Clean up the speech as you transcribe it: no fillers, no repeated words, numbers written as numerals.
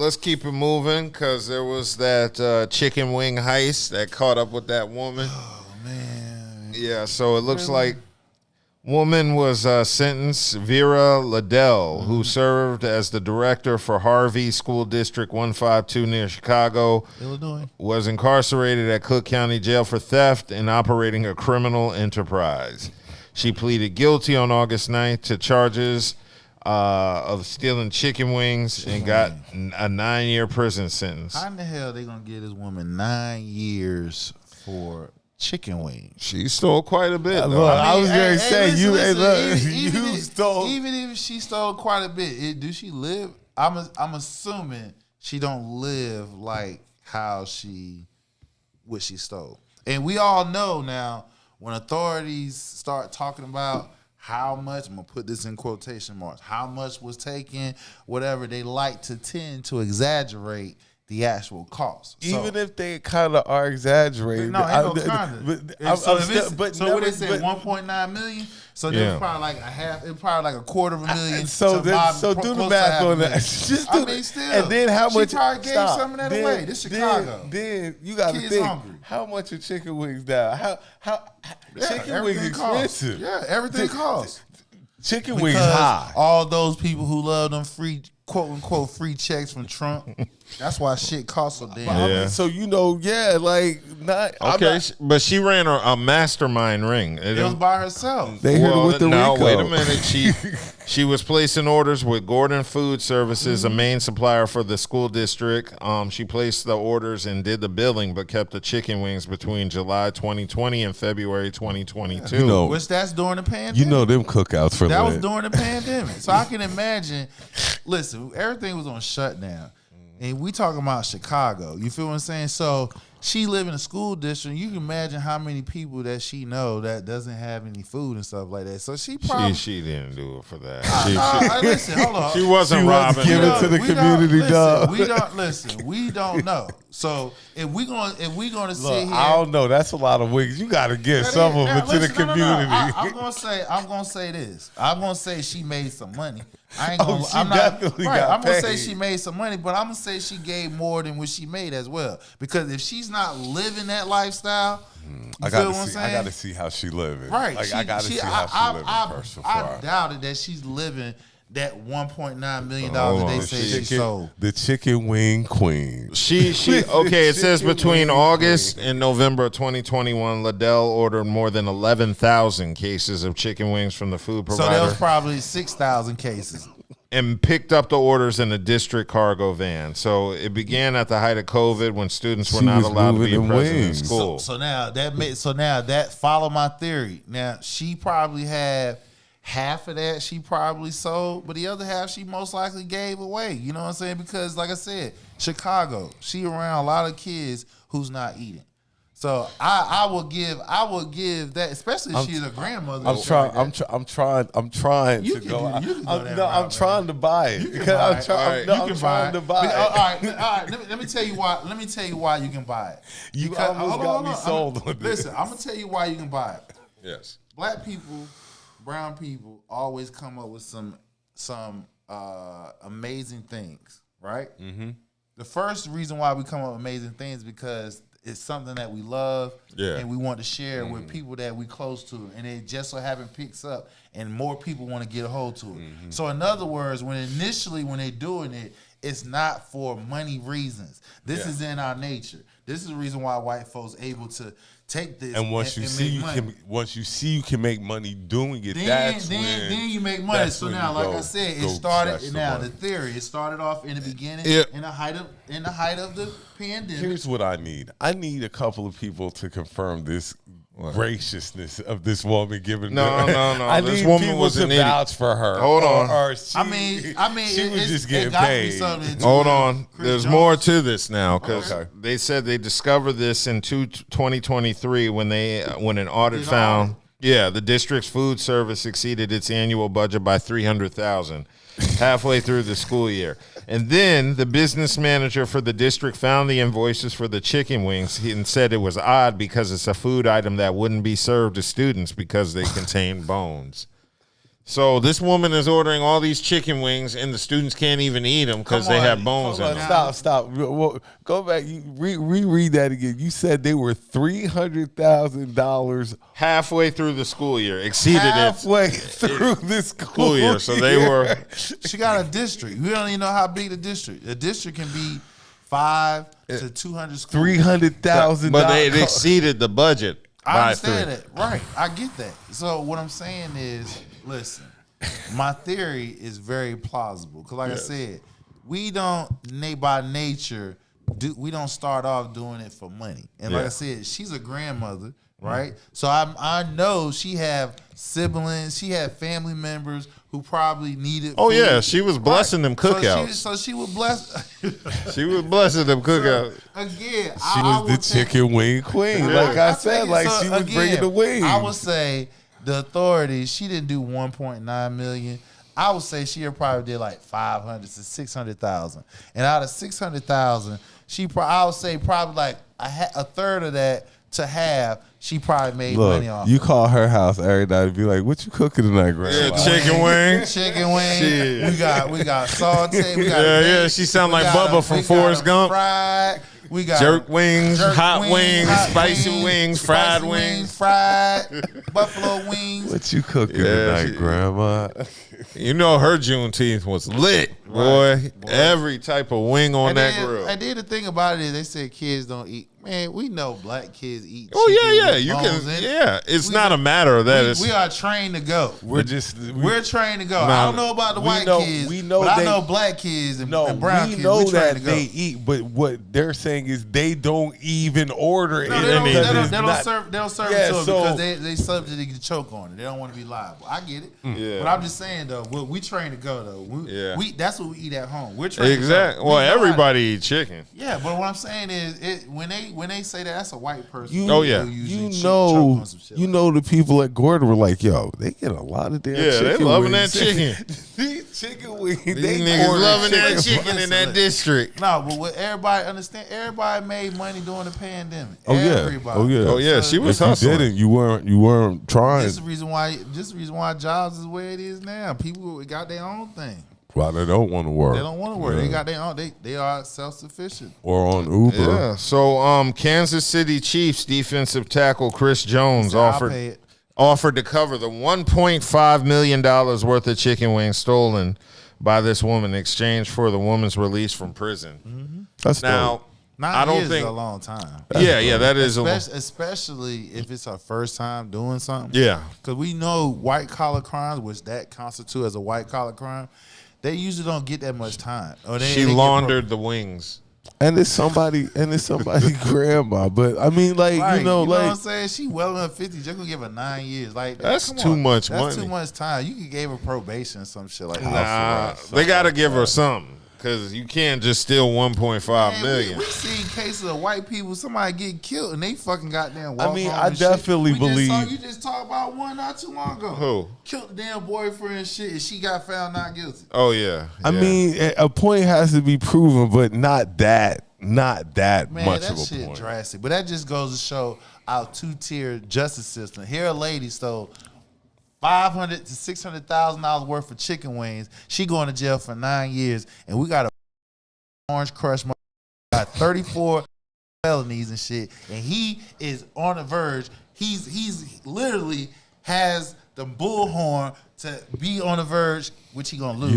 let's keep it moving because there was that chicken wing heist that caught up with that woman. Oh, man. Yeah, so it looks like woman was sentenced, Vera Liddell, who served as the director for Harvey School District 152 near Chicago, Illinois, was incarcerated at Cook County Jail for theft and operating a criminal enterprise. She pleaded guilty on August 9th to charges of stealing chicken wings and got a 9-year prison sentence. How in the hell they gonna give this woman 9 years for chicken wings? She stole quite a bit. Look, I was going to say, you stole. Even if she stole quite a bit, do she live? I'm assuming she don't live like how what she stole. And we all know now when authorities start talking about how much, I'm going to put this in quotation marks, how much was taken, whatever, they like to tend to exaggerate the actual cost. Even if they kind of are exaggerating. No, ain't no kind of. So what they said, 1.9 million? So there's probably like probably like $250,000. So do the math on that. Just do still. And then how much? She probably gave some of that away. This Chicago. Then you got to think, hungry. How much are chicken wings now? How chicken wings expensive? Yeah, everything costs. Chicken wings high. All those people who love them free, quote unquote, free checks from Trump. That's why shit costs so damn. I mean, so but she ran a mastermind ring. It was by herself. They hit her with the Rico. Wait a minute. She was placing orders with Gordon Food Services, a main supplier for the school district. She placed the orders and did the billing, but kept the chicken wings between July 2020 and February 2022. You know, which that's during the pandemic. You know them cookouts for that was during the pandemic. So I can imagine. Listen, everything was on shutdown. And we talking about Chicago. You feel what I'm saying? So she live in a school district. You can imagine how many people that she know that doesn't have any food and stuff like that. So she probably she didn't do it for that. Listen, hold on. She wasn't robbing. Give it to the community, dog. We don't know. So if we gonna sit here, I don't know. That's a lot of wings. You got to give some of it to the community. I'm gonna say this. I'm gonna say she made some money. I ain't gonna. I'm gonna say she made some money, but I'm gonna say she gave more than what she made as well. Because if she's not living that lifestyle, I got to see how she living. Right. Like, I got to see how she living first before I doubted that she's living that $1.9 million they say she sold. The chicken wing queen. She okay, it says between August and November of 2021, Liddell ordered more than 11,000 cases of chicken wings from the food provider. So there was probably 6,000 cases. And picked up the orders in a district cargo van. So it began at the height of COVID when students were not allowed to be present in school. So now that follow my theory. Now she probably had half of that she probably sold, but the other half she most likely gave away. You know what I'm saying? Because like I said, Chicago, she around a lot of kids who's not eating. So I will give that, especially if she's a grandmother. I'm trying to go. I'm trying to buy it. I'm trying to buy it. All right. Let me tell you why. Let me tell you why you can buy it. You almost got me sold on this. Listen, I'm gonna tell you why you can buy it. Yes. Black people, brown people always come up with some amazing things, right? Mm-hmm. The first reason why we come up with amazing things is because it's something that we love and we want to share with people that we close to, and it just so happen picks up and more people want to get a hold to it. Mm-hmm. So in other words, when they're doing it, it's not for money reasons. This is in our nature. This is the reason why white folks able to take this. And once you see you can make money doing it, then you make money. So now, like I said, it started. Now the theory, it started off in the beginning, in the height of the pandemic. Here's what I need. I need a couple of people to confirm this graciousness of this woman giving. No. I this need woman people was to vouch for her. Hold on. I mean, she was just getting paid. Hold on. There's more to this now because they said they discovered this in 2023 when an audit found the district's food service exceeded its annual budget by $300,000 halfway through the school year. And then the business manager for the district found the invoices for the chicken wings and said it was odd because it's a food item that wouldn't be served to students because they contain bones. So this woman is ordering all these chicken wings, and the students can't even eat them because they have bones in them. Stop. Go back. Reread that again. You said they were $300,000 halfway through the school year. Exceeded halfway through the school year. So they were. She got a district. We don't even know how big the district. A district can be 5 to 200 schools. $300,000. But they exceeded the budget. I understand that. Right. I get that. So what I'm saying is, listen, my theory is very plausible. Because like I said, we don't, by nature, we don't start off doing it for money. And like I said, she's a grandmother, right? So I know she have siblings, she had family members who probably needed food. Yeah, she was blessing them cookouts. So she would bless. She was blessing them cookouts. Again, she was the chicken wing queen. Like I said, she was bringing the wings. I would say the authorities, she didn't do 1.9 million. I would say she probably did like 500 to 600,000. And out of 600,000, I would say probably like a third of that to half, she probably made money off. You call her house every night and be like, "What you cooking tonight, Grandma?" Yeah, chicken wings. Chicken wings. We got saute. We got yeah. She sound like Bubba from Forrest Gump. Fried. We got jerk wings, hot wings, spicy wings, fried wings, fried buffalo wings. What you cooking tonight, Grandma? You know her Juneteenth was lit, boy. Every type of wing on that grill. And then the thing about it is they said kids don't eat. Man, we know black kids eat. Oh yeah. You can. Yeah, it's not a matter of that. We are trained to go. We're trained to go. I don't know about the white kids. But I know black kids and brown kids. We know that they eat, but what they're saying is they don't even order it. They don't serve it to them because they subject to choke on it. They don't want to be liable. I get it. But I'm just saying though, we trained to go though. We that's what we eat at home. We're trained exactly. Well, everybody eats chicken. Yeah, but what I'm saying is, when they say that's a white person. You know the people at Gordon were like, yo, they get a lot of damn chicken. Yeah, they loving that chicken. These chicken wings. These niggas loving that chicken in that district. No, but what everybody understand, everybody made money during the pandemic. Oh yeah. She was hustling. hustling. You weren't trying. This is the reason why jobs is where it is now. People got their own thing. Well, they don't want to work. They don't want to work. They got their own. They are self-sufficient. Or on Uber. Yeah. So, Kansas City Chiefs defensive tackle Chris Jones offered to cover the $1.5 million worth of chicken wings stolen by this woman in exchange for the woman's release from prison. Mm-hmm. That's now. 9 years is a long time. That is especially if it's her first time doing something. Yeah, because we know white collar crimes, which that constitutes as a white collar crime. They usually don't get that much time. She laundered the wings. And it's somebody grandma. But I mean, like, you know what I'm saying? She well in her 50s. Just gonna give her 9 years. Like, that's too much money. That's too much time. You could give her probation or some shit like that. Nah, they gotta give her something. Because you can't just steal 1.5 million. We seen cases of white people, somebody get killed, and they fucking goddamn walk. I mean, I definitely believe. You just talked about one not too long ago. Who? Killed the damn boyfriend and shit, and she got found not guilty. Oh, yeah. I mean, a point has to be proven, but not that much of a point. That shit drastic. But that just goes to show our two-tier justice system. Here a lady stole $500,000 to $600,000 worth of chicken wings. She going to jail for 9 years, and we got a Orange Crush. Got 34 felonies and shit, and he is on the verge. He's literally has the bullhorn to be on the verge, which he gonna lose.